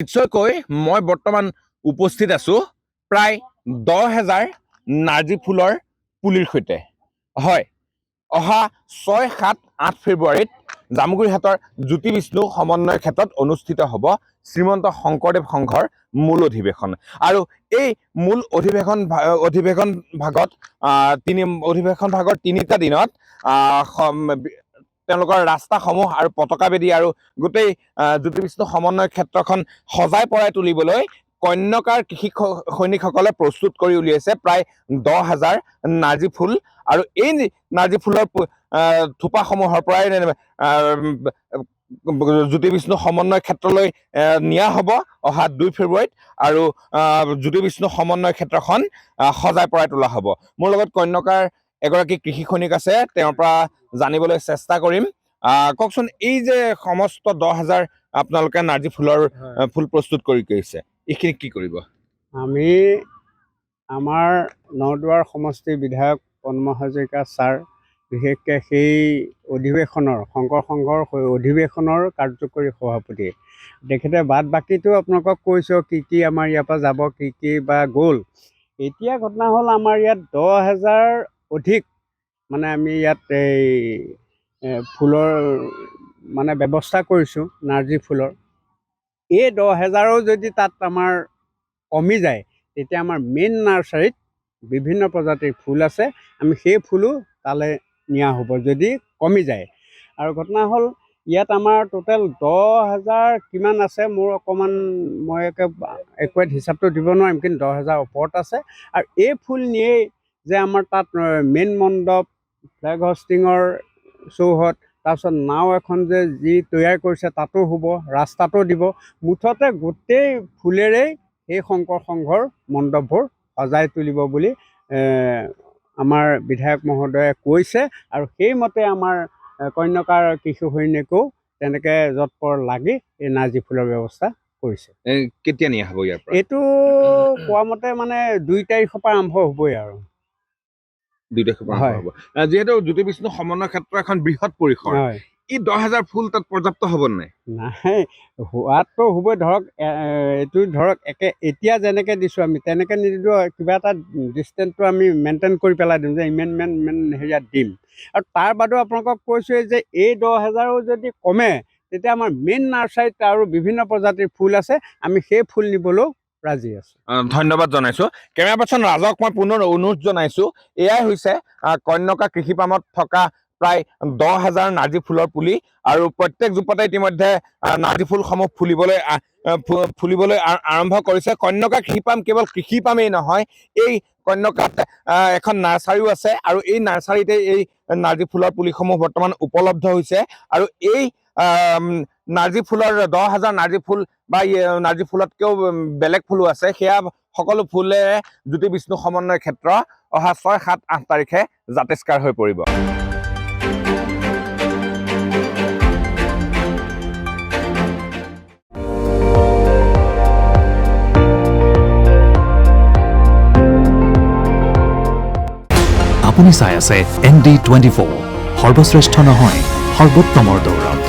নিশ্চয়কৈ মই বৰ্তমান উপস্থিত আছো প্ৰায় 10,000 নাৰ্জী ফুলৰ পুলিৰ সৈতে। হয়, অহা 6, 7, 8 ফেব্ৰুৱাৰীত জামুগুৰিহাটৰ জ্যোতি বিষ্ণু সমন্বয় ক্ষেত্ৰত অনুষ্ঠিত হ'ব শ্ৰীমন্ত শংকৰদেৱ সংঘৰ মূল অধিৱেশন। আৰু এই মূল অধিৱেশন ভাগত তিনিটা দিনত তেওঁলোকৰ ৰাস্তাসমূহ আৰু পতাকাবেদী আৰু গোটেই জ্যোতি বিষ্ণু সমন্বয় ক্ষেত্ৰখন সজাই পৰাই তুলিবলৈ কন্যকাৰ কৃষি সৈনিকসকলে প্ৰস্তুত কৰি উলিয়াইছে প্ৰায় 10,000 নাৰ্জী ফুল। আৰু এই নাৰ্জী ফুলৰ থোপাসমূহৰ পৰাই জ্যোতি বিষ্ণু সমন্বয় ক্ষেত্ৰলৈ নিয়া হ'ব অহা 2 ফেব্ৰুৱাৰীত। আৰু জ্যোতি বিষ্ণু সমন্বয় ক্ষেত্ৰখন সজাই পৰাই তোলা হ'ব। মোৰ লগত কন্যকাৰ এগৰাকী কৃষি সৈনিক আছে, তেওঁৰ পৰা জানিবলৈ চেষ্টা কৰিম। কওকচোন, এই যে সমস্ত 10,000 আপোনালোকে নাৰ্জী ফুলৰ ফুল প্ৰস্তুত কৰি গৈছে, এইখিনি কি কৰিব? আমি আমাৰ নদুৱাৰ সমষ্টিৰ বিধায়ক পদ্ম হাজৰিকা ছাৰ বিশেষকৈ সেই অধিৱেশনৰ শংকৰ সংঘৰ অধিৱেশনৰ কাৰ্যকৰী সভাপতি, তেখেতে বাদ বাকীটো আপোনালোকক কৈছোঁ কি আমাৰ ইয়াৰ পৰা যাব, কি বা গ'ল। এতিয়া ঘটনা হ'ল আমাৰ ইয়াত 10,000 অধিক মানে আমি ইয়াত এই ফুলৰ মানে ব্যৱস্থা কৰিছোঁ নাৰ্জী ফুলৰ। এই 10,000ৰো যদি তাত আমাৰ কমি যায়, তেতিয়া আমাৰ মেইন নাৰ্চাৰীত বিভিন্ন প্ৰজাতিৰ ফুল আছে, আমি সেই ফুলো তালৈ নিয়া হ'ব যদি কমি যায়। আৰু ঘটনা হ'ল ইয়াত আমাৰ টোটেল 10,000 কিমান আছে, মোৰ অকণমান মই একুৰেট হিচাপটো দিব নোৱাৰিম, কিন্তু 10,000 ওপৰত আছে। আৰু এই ফুল নিয়েই যে আমাৰ তাত মেইন মণ্ডপ, ফ্লেগ হষ্টিঙৰ চৌহদ, তাৰপিছত নাও এখন যে যি তৈয়াৰ কৰিছে তাতো হ'ব, ৰাস্তাটো দিব। মুঠতে গোটেই ফুলেৰেই এই শংকৰ সংঘৰ মণ্ডপবোৰ সজাই তুলিব বুলি আমাৰ বিধায়ক মহোদয়ে কৈছে। আৰু সেইমতে আমাৰ কন্যকাৰ কৃষি সৈনিকেও তেনেকৈ যৎপৰ লাগি এই নাৰ্জী ফুলৰ ব্যৱস্থা কৰিছে। কেতিয়া নিয়া হ'ব ইয়াৰ পৰা? এইটো কোৱা মতে মানে 2 তাৰিখৰ পৰা আৰম্ভ হ'বই আৰু 2 তাৰিখৰ পৰা আৰম্ভ হ'ব। যিহেতু জ্যোতি বিষ্ণু সমন্বয় ক্ষেত্ৰ এখন বৃহৎ পৰিসৰ, এই 10,000 ফুল তাত পৰ্যাপ্ত হ'ব নাই? নাই, হোৱাততো হ'বই। ধৰক এইটো ধৰক এতিয়া যেনেকৈ দিছোঁ আমি তেনেকৈ নিদিওঁ, কিবা এটা ডিষ্টেঞ্চটো আমি মেইনটেইন কৰি পেলাই দিম যে ইমান হেৰিয়াত দিম। আৰু তাৰ বাদেও আপোনালোকক কৈছোঁৱেই যে এই 10,000ৰো যদি কমে, তেতিয়া আমাৰ মেইন নাৰ্চাৰীত আৰু বিভিন্ন প্ৰজাতিৰ ফুল আছে, আমি সেই ফুল নিবলৈও ৰাজি আছোঁ। ধন্যবাদ জনাইছোঁ। কেমেৰা পাৰ্চন ৰাজক মই পুনৰ অনুৰোধ জনাইছোঁ, এয়াই হৈছে কন্যকা কৃষি পামত থকা প্ৰায় 10,000 নাৰ্জী ফুলৰ পুলি। আৰু প্ৰত্যেক জোপাতে ইতিমধ্যে নাৰ্জী ফুলসমূহ ফুলিবলৈ আৰম্ভ কৰিছে। কন্যকা কৃষি পাম কেৱল কৃষি পামেই নহয়, এই কন্যকাত এখন নাৰ্চাৰীও আছে, আৰু এই নাৰ্চাৰীতে এই নাৰ্জী ফুলৰ পুলিসমূহ বৰ্তমান উপলব্ধ হৈছে। আৰু এই নাৰ্জী ফুলৰ 10,000 নাৰ্জী ফুল বা নাৰ্জী ফুলতকৈও বেলেগ ফুলো আছে, সেয়া সকলো ফুলেৰে জ্যোতি বিষ্ণু সমন্বয় ক্ষেত্ৰ অহা 6, 7, 8 তাৰিখে জাতেস্কাৰ হৈ পৰিব। আপুনি চাই আছে ND24, সৰ্বশ্ৰেষ্ঠ নহয় সৰ্বোত্তমৰ দৌৰত।